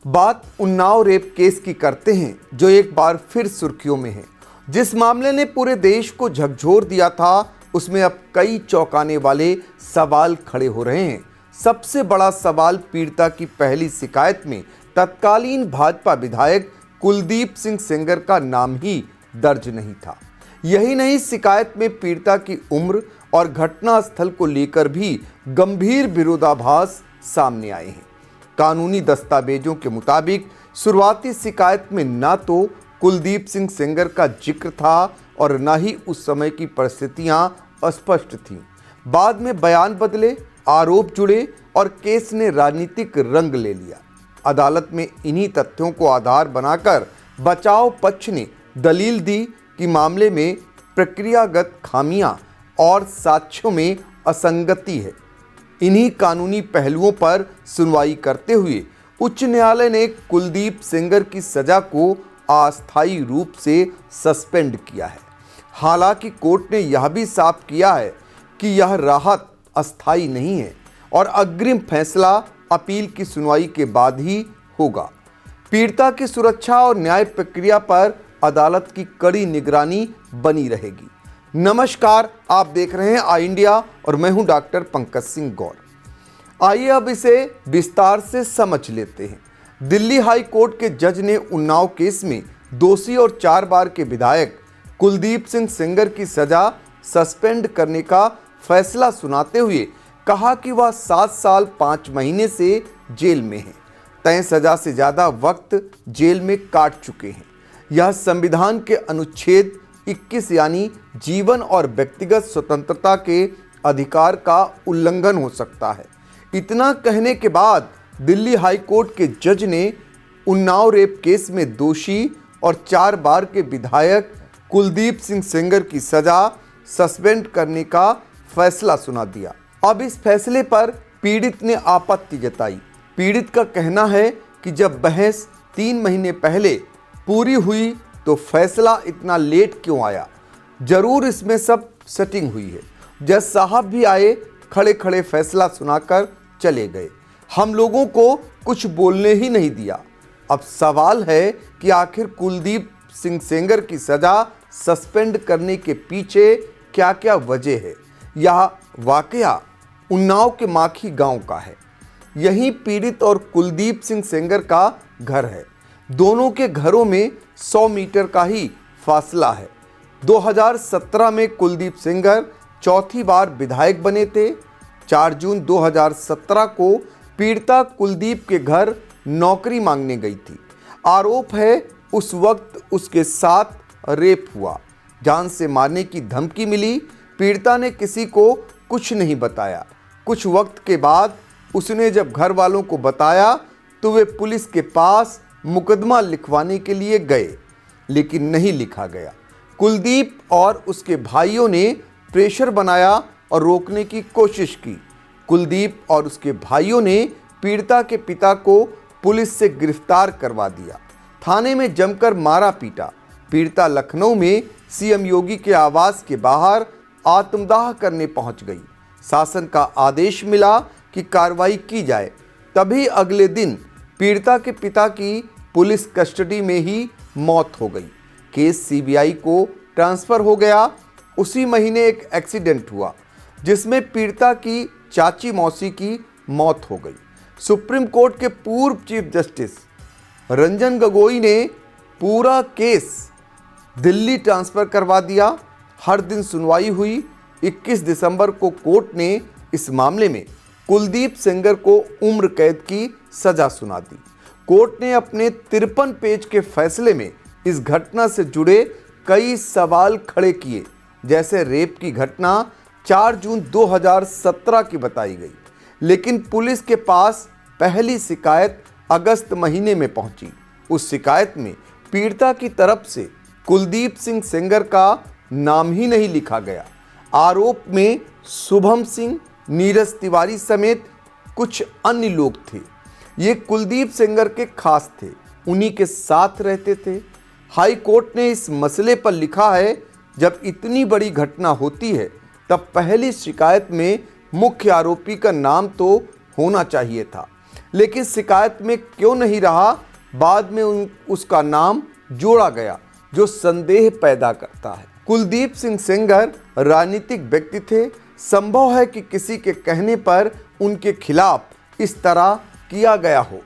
बात Unnao rape case की करते हैं, जो एक बार फिर सुर्खियों में है। जिस मामले ने पूरे देश को झकझोर दिया था, उसमें अब कई चौंकाने वाले सवाल खड़े हो रहे हैं। सबसे बड़ा सवाल, पीड़िता की पहली शिकायत में तत्कालीन भाजपा विधायक कुलदीप सिंह सेंगर का नाम ही दर्ज नहीं था। यही नहीं, शिकायत में पीड़िता की उम्र और घटनास्थल को लेकर भी गंभीर विरोधाभास सामने आए हैं। कानूनी दस्तावेजों के मुताबिक शुरुआती शिकायत में ना तो कुलदीप सिंह सेंगर का जिक्र था और न ही उस समय की परिस्थितियां स्पष्ट थीं। बाद में बयान बदले, आरोप जुड़े और केस ने राजनीतिक रंग ले लिया। अदालत में इन्हीं तथ्यों को आधार बनाकर बचाव पक्ष ने दलील दी कि मामले में प्रक्रियागत खामियां और साक्ष्यों में असंगति है। इन्हीं कानूनी पहलुओं पर सुनवाई करते हुए उच्च न्यायालय ने कुलदीप सेंगर की सजा को अस्थायी रूप से सस्पेंड किया है। हालांकि कोर्ट ने यह भी साफ किया है कि यह राहत अस्थायी नहीं है और अग्रिम फैसला अपील की सुनवाई के बाद ही होगा। पीड़िता की सुरक्षा और न्याय प्रक्रिया पर अदालत की कड़ी निगरानी बनी रहेगी। नमस्कार, आप देख रहे हैं आई इंडिया और मैं हूं डॉक्टर पंकज सिंह गौर। आइए अब इसे विस्तार से समझ लेते हैं। दिल्ली हाई कोर्ट के जज ने उन्नाव केस में दोषी और 4 बार के विधायक कुलदीप सिंह सेंगर की सजा सस्पेंड करने का फैसला सुनाते हुए कहा कि वह 7 साल 5 महीने से जेल में हैं। तय सजा से ज़्यादा वक्त जेल में काट चुके हैं। यह संविधान के अनुच्छेद 21 यानी जीवन और व्यक्तिगत स्वतंत्रता के अधिकार का उल्लंघन हो सकता है। इतना कहने के बाद दिल्ली हाई कोर्ट के जज ने उन्नाव रेप केस में दोषी और 4 बार के विधायक कुलदीप सिंह सेंगर की सजा सस्पेंड करने का फैसला सुना दिया। अब इस फैसले पर पीड़ित ने आपत्ति जताई। पीड़ित का कहना है कि जब बहस 3 महीने पहले पूरी हुई तो फैसला इतना लेट क्यों आया? जरूर इसमें सब सेटिंग हुई है। जज साहब भी आए, खड़े खड़े फैसला सुनाकर चले गए। हम लोगों को कुछ बोलने ही नहीं दिया। अब सवाल है कि आखिर कुलदीप सिंह सेंगर की सजा सस्पेंड करने के पीछे क्या क्या वजह है। यह वाकया उन्नाव के माखी गांव का है। यहीं पीड़ित और कुलदीप सिंह सेंगर का घर है। दोनों के घरों में 100 मीटर का ही फासला है। 2017 में कुलदीप सेंगर चौथी बार विधायक बने थे। 4 जून 2017 को पीड़िता कुलदीप के घर नौकरी मांगने गई थी। आरोप है उस वक्त उसके साथ रेप हुआ। जान से मारने की धमकी मिली। पीड़िता ने किसी को कुछ नहीं बताया। कुछ वक्त के बाद उसने जब घर वालों को बताया तो वे पुलिस के पास मुकदमा लिखवाने के लिए गए, लेकिन नहीं लिखा गया। कुलदीप और उसके भाइयों ने प्रेशर बनाया और रोकने की कोशिश की। कुलदीप और उसके भाइयों ने पीड़िता के पिता को पुलिस से गिरफ्तार करवा दिया। थाने में जमकर मारा पीटा। पीड़िता लखनऊ में सीएम योगी के आवास के बाहर आत्मदाह करने पहुंच गई। शासन का आदेश मिला कि कार्रवाई की जाए। तभी अगले दिन पीड़िता के पिता की पुलिस कस्टडी में ही मौत हो गई। केस सीबीआई को ट्रांसफ़र हो गया। उसी महीने एक एक्सीडेंट हुआ जिसमें पीड़िता की चाची मौसी की मौत हो गई। सुप्रीम कोर्ट के पूर्व चीफ जस्टिस रंजन गोगोई ने पूरा केस दिल्ली ट्रांसफ़र करवा दिया। हर दिन सुनवाई हुई। 21 दिसंबर को कोर्ट ने इस मामले में कुलदीप सेंगर को उम्र कैद की सजा सुना दी। कोर्ट ने अपने 53 पेज के फैसले में इस घटना से जुड़े कई सवाल खड़े किए। जैसे रेप की घटना 4 जून 2017 की बताई गई, लेकिन पुलिस के पास पहली शिकायत अगस्त महीने में पहुंची। उस शिकायत में पीड़िता की तरफ से कुलदीप सिंह सेंगर का नाम ही नहीं लिखा गया। आरोप में शुभम सिंह, नीरज तिवारी समेत कुछ अन्य लोग थे। ये कुलदीप सेंगर के खास थे, उन्हीं के साथ रहते थे। हाई कोर्ट ने इस मसले पर लिखा है, जब इतनी बड़ी घटना होती है तब पहली शिकायत में मुख्य आरोपी का नाम तो होना चाहिए था, लेकिन शिकायत में क्यों नहीं रहा, बाद में उसका नाम जोड़ा गया, जो संदेह पैदा करता है। कुलदीप सिंह सेंगर राजनीतिक व्यक्ति थे। संभव है कि किसी के कहने पर उनके खिलाफ इस तरह किया गया हो।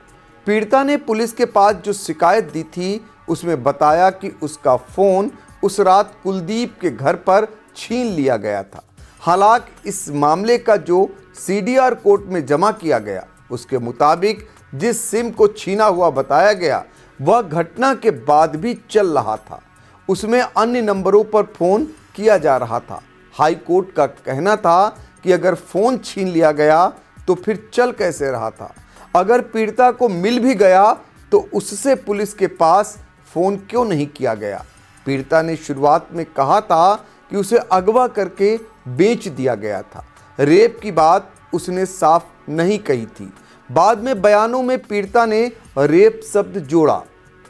पीड़िता ने पुलिस के पास जो शिकायत दी थी उसमें बताया कि उसका फ़ोन उस रात कुलदीप के घर पर छीन लिया गया था। हालांकि इस मामले का जो सीडीआर कोर्ट में जमा किया गया उसके मुताबिक जिस सिम को छीना हुआ बताया गया वह घटना के बाद भी चल रहा था। उसमें अन्य नंबरों पर फ़ोन किया जा रहा था। हाई कोर्ट का कहना था कि अगर फ़ोन छीन लिया गया तो फिर चल कैसे रहा था। अगर पीड़िता को मिल भी गया तो उससे पुलिस के पास फ़ोन क्यों नहीं किया गया। पीड़िता ने शुरुआत में कहा था कि उसे अगवा करके बेच दिया गया था। रेप की बात उसने साफ नहीं कही थी। बाद में बयानों में पीड़िता ने रेप शब्द जोड़ा।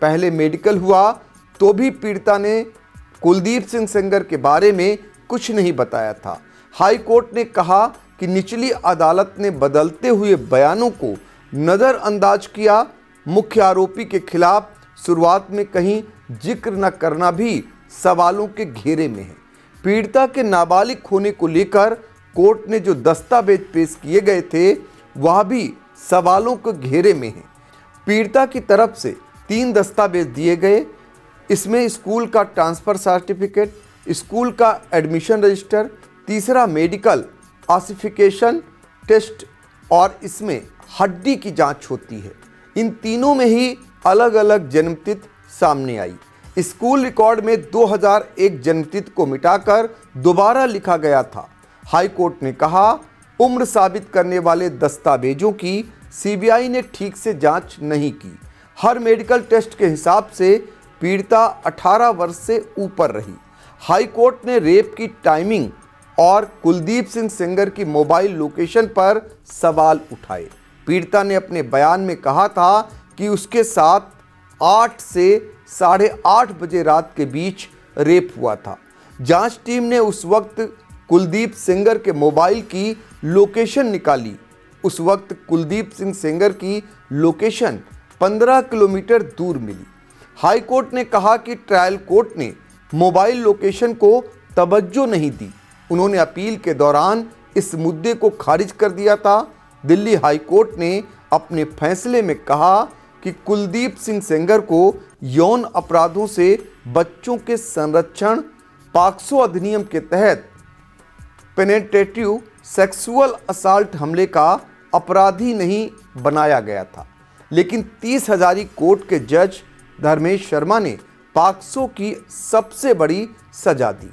पहले मेडिकल हुआ तो भी पीड़िता ने कुलदीप सिंह सेंगर के बारे में कुछ नहीं बताया था। हाई कोर्ट ने कहा कि निचली अदालत ने बदलते हुए बयानों को नज़रअंदाज किया। मुख्य आरोपी के खिलाफ शुरुआत में कहीं जिक्र न करना भी सवालों के घेरे में है। पीड़िता के नाबालिग होने को लेकर कोर्ट ने जो दस्तावेज पेश किए गए थे वह भी सवालों के घेरे में है। पीड़िता की तरफ से 3 दस्तावेज दिए गए। इसमें स्कूल का ट्रांसफ़र सर्टिफिकेट, स्कूल का एडमिशन रजिस्टर, तीसरा मेडिकल ऑसिफिकेशन टेस्ट और इसमें हड्डी की जांच होती है। इन तीनों में ही अलग अलग जन्मतिथि सामने आई। स्कूल रिकॉर्ड में 2001 जन्मतिथि को मिटाकर दोबारा लिखा गया था। हाई कोर्ट ने कहा उम्र साबित करने वाले दस्तावेजों की सीबीआई ने ठीक से जांच नहीं की। हर मेडिकल टेस्ट के हिसाब से पीड़िता 18 वर्ष से ऊपर रही। हाई कोर्ट ने रेप की टाइमिंग और कुलदीप सिंह सेंगर की मोबाइल लोकेशन पर सवाल उठाए। पीड़िता ने अपने बयान में कहा था कि उसके साथ 8 से 8:30 बजे रात के बीच रेप हुआ था। जांच टीम ने उस वक्त कुलदीप सेंगर के मोबाइल की लोकेशन निकाली। उस वक्त कुलदीप सिंह सेंगर की लोकेशन 15 किलोमीटर दूर मिली। हाई कोर्ट ने कहा कि ट्रायल कोर्ट ने मोबाइल लोकेशन को तवज्जो नहीं दी। उन्होंने अपील के दौरान इस मुद्दे को खारिज कर दिया था। दिल्ली हाई कोर्ट ने अपने फैसले में कहा कि कुलदीप सिंह सेंगर को यौन अपराधों से बच्चों के संरक्षण पॉक्सो अधिनियम के तहत पेनेट्रेटिव सेक्सुअल असॉल्ट हमले का अपराधी नहीं बनाया गया था। लेकिन 30 हजारी कोर्ट के जज धर्मेश शर्मा ने पॉक्सो की सबसे बड़ी सजा दी।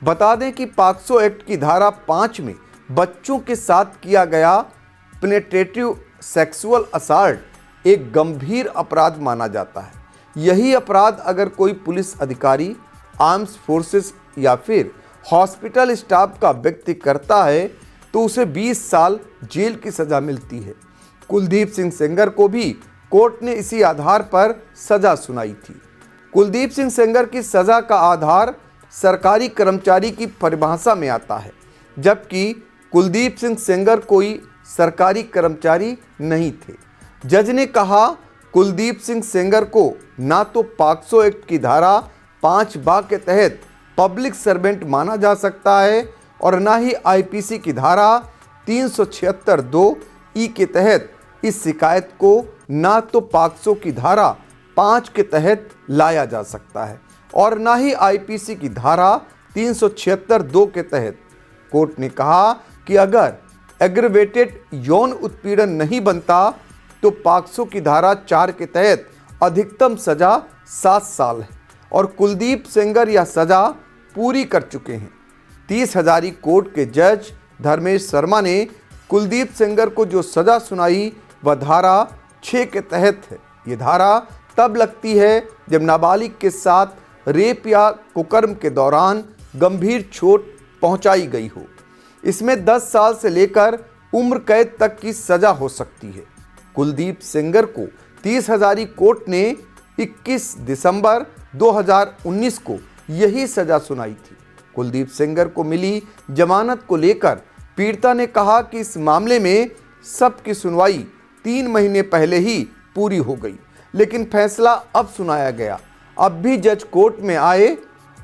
बता दें कि पॉक्सो एक्ट की धारा 5 में बच्चों के साथ किया गया पेनेट्रेटिव सेक्सुअल असॉल्ट एक गंभीर अपराध माना जाता है। यही अपराध अगर कोई पुलिस अधिकारी, आर्म्स फोर्सेस या फिर हॉस्पिटल स्टाफ का व्यक्ति करता है तो उसे 20 साल जेल की सज़ा मिलती है। कुलदीप सिंह सेंगर को भी कोर्ट ने इसी आधार पर सज़ा सुनाई थी। कुलदीप सिंह सेंगर की सज़ा का आधार सरकारी कर्मचारी की परिभाषा में आता है, जबकि कुलदीप सिंह सेंगर कोई सरकारी कर्मचारी नहीं थे। जज ने कहा कुलदीप सिंह सेंगर को ना तो पॉक्सो एक्ट की धारा 5(ब) के तहत पब्लिक सर्वेंट माना जा सकता है और ना ही आईपीसी की धारा 376(2) के तहत इस शिकायत को ना तो पॉक्सो की धारा 5 के तहत लाया जा सकता है और ना ही आईपीसी की धारा 376(2) के तहत। कोर्ट ने कहा कि अगर एग्रीवेटेड यौन उत्पीड़न नहीं बनता तो पॉक्सो की धारा 4 के तहत अधिकतम सज़ा 7 साल है और कुलदीप सेंगर यह सज़ा पूरी कर चुके हैं। 30 हजारी कोर्ट के जज धर्मेश शर्मा ने कुलदीप सेंगर को जो सज़ा सुनाई वह धारा 6 के तहत है। ये धारा तब लगती है जब नाबालिग के साथ रेप या कुकर्म के दौरान गंभीर चोट पहुंचाई गई हो। इसमें 10 साल से लेकर उम्र कैद तक की सज़ा हो सकती है। कुलदीप सेंगर को 30 हजारी कोर्ट ने 21 दिसंबर 2019 को यही सज़ा सुनाई थी। कुलदीप सेंगर को मिली जमानत को लेकर पीड़िता ने कहा कि इस मामले में सबकी सुनवाई 3 महीने पहले ही पूरी हो गई, लेकिन फैसला अब सुनाया गया। अब भी जज कोर्ट में आए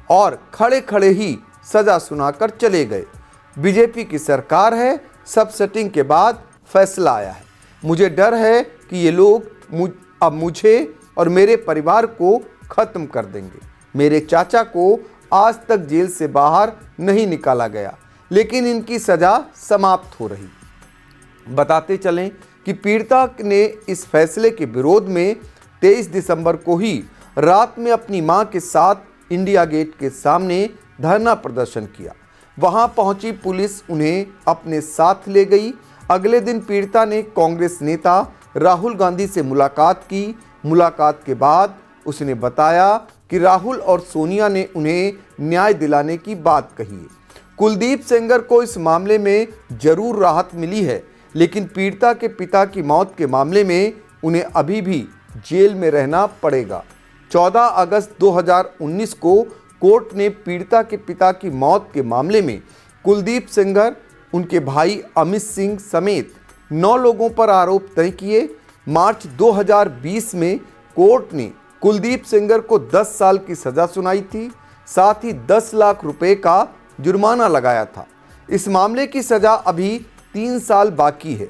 और खड़े खड़े ही सजा सुनाकर चले गए। बीजेपी की सरकार है, सब सेटिंग के बाद फैसला आया है। मुझे डर है कि ये लोग अब मुझे और मेरे परिवार को खत्म कर देंगे। मेरे चाचा को आज तक जेल से बाहर नहीं निकाला गया, लेकिन इनकी सजा समाप्त हो रही। बताते चलें कि पीड़िता ने इस फैसले के विरोध में 23 दिसंबर को ही रात में अपनी मां के साथ इंडिया गेट के सामने धरना प्रदर्शन किया। वहां पहुंची पुलिस उन्हें अपने साथ ले गई। अगले दिन पीड़िता ने कांग्रेस नेता राहुल गांधी से मुलाकात की। मुलाकात के बाद उसने बताया कि राहुल और सोनिया ने उन्हें न्याय दिलाने की बात कही है। कुलदीप सेंगर को इस मामले में जरूर राहत मिली है, लेकिन पीड़िता के पिता की मौत के मामले में उन्हें अभी भी जेल में रहना पड़ेगा। 14 अगस्त 2019 को कोर्ट ने पीड़िता के पिता की मौत के मामले में कुलदीप सेंगर, उनके भाई अमित सिंह समेत 9 लोगों पर आरोप तय किए। मार्च 2020 में कोर्ट ने कुलदीप सेंगर को 10 साल की सजा सुनाई थी, साथ ही 10 लाख रुपए का जुर्माना लगाया था। इस मामले की सजा अभी 3 साल बाकी है।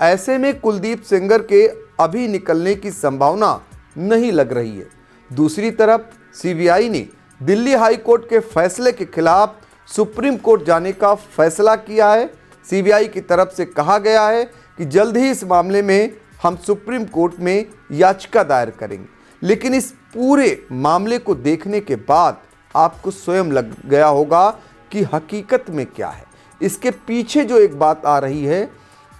ऐसे में कुलदीप सेंगर के अभी निकलने की संभावना नहीं लग रही है। दूसरी तरफ सीबीआई ने दिल्ली हाई कोर्ट के फैसले के खिलाफ सुप्रीम कोर्ट जाने का फैसला किया है। सीबीआई की तरफ से कहा गया है कि जल्द ही इस मामले में हम सुप्रीम कोर्ट में याचिका दायर करेंगे। लेकिन इस पूरे मामले को देखने के बाद आपको स्वयं लग गया होगा कि हकीकत में क्या है। इसके पीछे जो एक बात आ रही है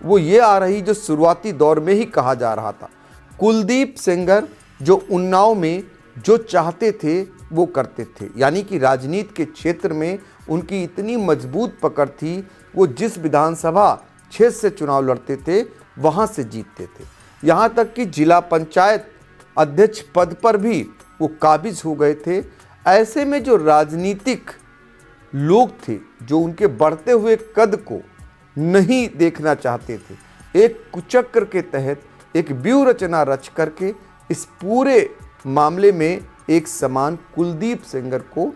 वो ये आ रही जो शुरुआती दौर में ही कहा जा रहा था। कुलदीप सेंगर जो उन्नाव में जो चाहते थे वो करते थे, यानी कि राजनीति के क्षेत्र में उनकी इतनी मजबूत पकड़ थी, वो जिस विधानसभा क्षेत्र से चुनाव लड़ते थे वहाँ से जीतते थे। यहाँ तक कि जिला पंचायत अध्यक्ष पद पर भी वो काबिज हो गए थे। ऐसे में जो राजनीतिक लोग थे जो उनके बढ़ते हुए कद को नहीं देखना चाहते थे, एक कुचक्र के तहत एक व्यूह रचना रच करके इस पूरे मामले में एक समान कुलदीप सेंगर को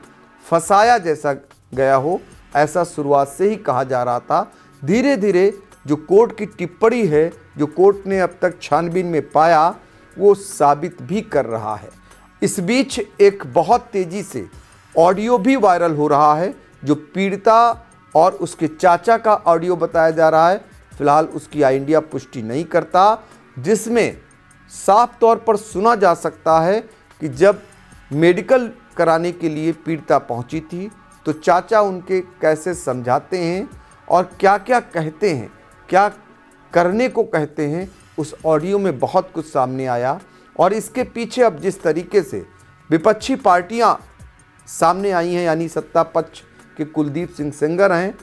फंसाया जैसा गया हो, ऐसा शुरुआत से ही कहा जा रहा था। धीरे धीरे जो कोर्ट की टिप्पणी है, जो कोर्ट ने अब तक छानबीन में पाया, वो साबित भी कर रहा है। इस बीच एक बहुत तेजी से ऑडियो भी वायरल हो रहा है, जो पीड़िता और उसके चाचा का ऑडियो बताया जा रहा है। फिलहाल उसकी इंडिया पुष्टि नहीं करता, जिसमें साफ तौर पर सुना जा सकता है कि जब मेडिकल कराने के लिए पीड़िता पहुंची थी तो चाचा उनके कैसे समझाते हैं और क्या क्या कहते हैं, क्या करने को कहते हैं, उस ऑडियो में बहुत कुछ सामने आया। और इसके पीछे अब जिस तरीके से विपक्षी पार्टियां सामने आई हैं, यानी सत्ता पक्ष के कुलदीप सिंह सेंगर हैं,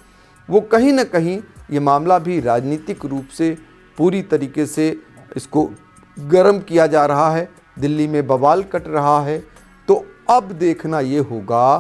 वो कहीं ना कहीं ये मामला भी राजनीतिक रूप से पूरी तरीके से इसको गर्म किया जा रहा है। दिल्ली में बवाल कट रहा है। तो अब देखना ये होगा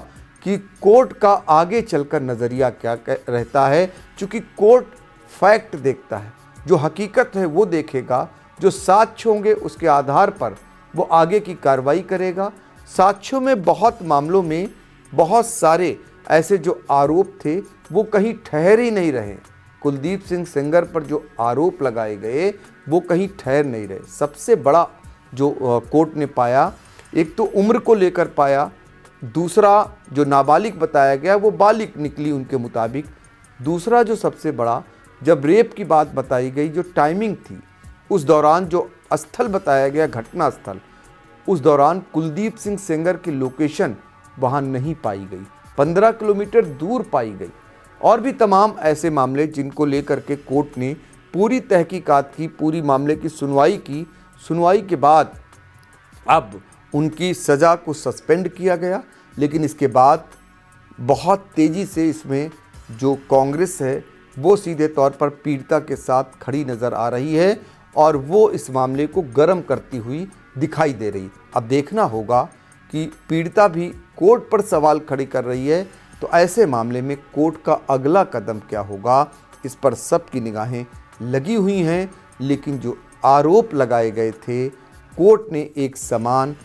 कि कोर्ट का आगे चलकर नज़रिया क्या रहता है, क्योंकि कोर्ट फैक्ट देखता है, जो हकीकत है वो देखेगा, जो साक्ष्य होंगे उसके आधार पर वो आगे की कार्रवाई करेगा। साक्ष्यों में बहुत मामलों में बहुत सारे ऐसे जो आरोप थे वो कहीं ठहर ही नहीं रहे। कुलदीप सिंह सेंगर पर जो आरोप लगाए गए वो कहीं ठहर नहीं रहे। सबसे बड़ा जो कोर्ट ने पाया, एक तो उम्र को लेकर पाया, दूसरा जो नाबालिग बताया गया वो बालिग निकली उनके मुताबिक, दूसरा जो सबसे बड़ा जब रेप की बात बताई गई, जो टाइमिंग थी उस दौरान जो स्थल बताया गया, घटना स्थल, उस दौरान कुलदीप सिंह सेंगर की लोकेशन वहाँ नहीं पाई गई, 15 किलोमीटर दूर पाई गई। और भी तमाम ऐसे मामले जिनको लेकर के कोर्ट ने पूरी तहकीकात की, पूरी मामले की सुनवाई की। सुनवाई के बाद अब उनकी सज़ा को सस्पेंड किया गया, लेकिन इसके बाद बहुत तेज़ी से इसमें जो कांग्रेस है वो सीधे तौर पर पीड़िता के साथ खड़ी नज़र आ रही है और वो इस मामले को गर्म करती हुई दिखाई दे रही। अब देखना होगा कि पीड़िता भी कोर्ट पर सवाल खड़ी कर रही है, तो ऐसे मामले में कोर्ट का अगला कदम क्या होगा, इस पर सबकी निगाहें लगी हुई हैं। लेकिन जो आरोप लगाए गए थे, कोर्ट ने एक समान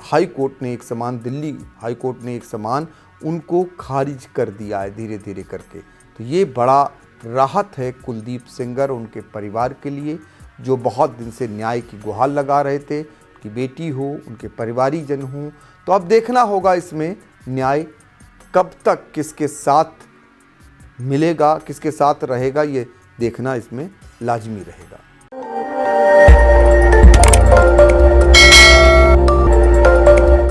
हाई कोर्ट ने एक समान, दिल्ली हाई कोर्ट ने एक समान उनको खारिज कर दिया है धीरे धीरे करके। तो ये बड़ा राहत है कुलदीप सेंगर उनके परिवार के लिए, जो बहुत दिन से न्याय की गुहार लगा रहे थे कि बेटी हो, उनके परिवारीजन हों। तो अब देखना होगा इसमें न्याय कब तक किसके साथ मिलेगा, किसके साथ रहेगा, ये देखना इसमें लाजमी रहेगा।